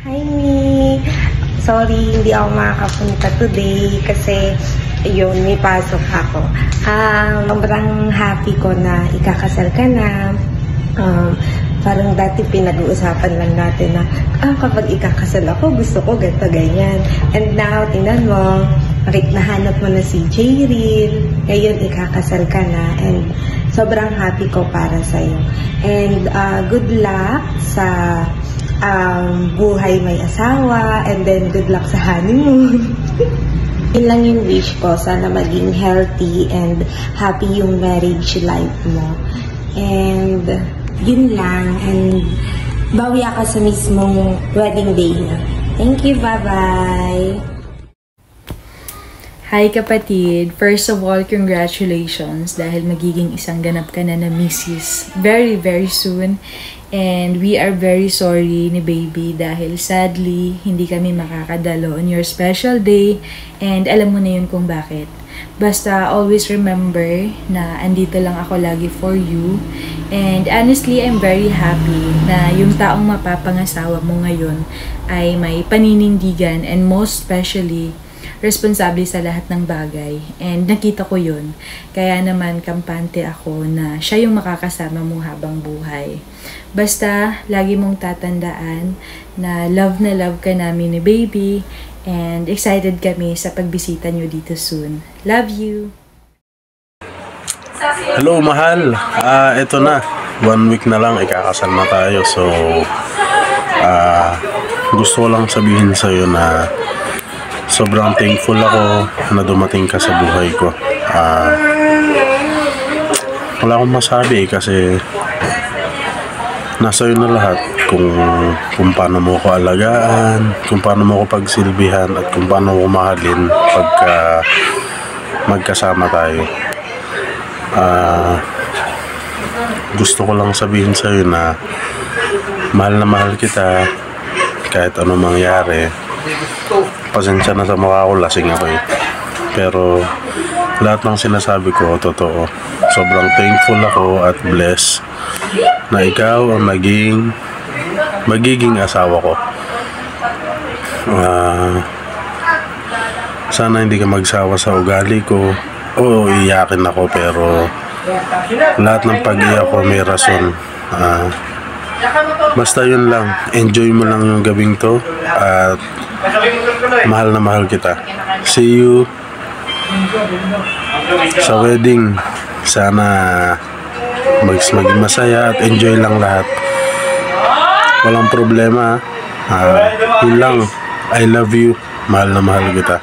Hi, Mi! Sorry, hindi ako makakapunta today kasi yun, may pasok ako. Sobrang happy ko na ikakasal ka na. Parang dati pinag-uusapan lang natin na kapag ikakasal ako, gusto ko ganito, ganyan. And now, tingnan mo, nahanap mo na si J-Real. Ngayon, ikakasal ka na. And sobrang happy ko para sa'yo. And good luck sa buhay may asawa, and then good luck sa honeymoon. Yun lang yung wish ko, sana maging healthy and happy yung marriage life mo. And yun lang, and bawi ako sa mismong wedding day na. Thank you, bye-bye! Hi kapatid! First of all, congratulations dahil magiging isang ganap ka na Mrs. very very soon. And we are very sorry ni baby dahil sadly hindi kami makakadalo on your special day, and alam mo na yun kung bakit. Basta always remember na andito lang ako lagi for you, and honestly I'm very happy na yung taong mapapangasawa mo ngayon ay may paninindigan and most especially responsable sa lahat ng bagay. And nakita ko yun. Kaya naman kampante ako na siya yung makakasama mo habang buhay. Basta, lagi mong tatandaan na love ka namin ni baby, and excited kami sa pagbisita nyo dito soon. Love you! Hello, mahal. Ito na. 1 week na lang, ikakasal na tayo. So, gusto ko lang sabihin sa'yo na sobrang thankful ako na dumating ka sa buhay ko. Wala akong masabi kasi nasa iyo na lahat, kung paano mo ko alagaan, kung paano mo ko pagsilbihan, at kung paano mo ko mahalin pagka magkasama tayo. Gusto ko lang sabihin sa iyo na mahal kita kahit ano mangyari. Pasensya na sa mukha ko, lasing ako eh. Pero lahat ng sinasabi ko totoo. Sobrang thankful ako at blessed na ikaw ang magiging asawa ko. Sana hindi ka magsawa sa ugali ko. Oo, iyakin ako, pero lahat ng pag-iyak ko may rason. Basta yun lang, enjoy mo lang yung gabing to, at mahal na mahal kita. See you sa wedding. Sana maging masaya at enjoy lang lahat. Walang problema. Yun lang, I love you, mahal na mahal kita.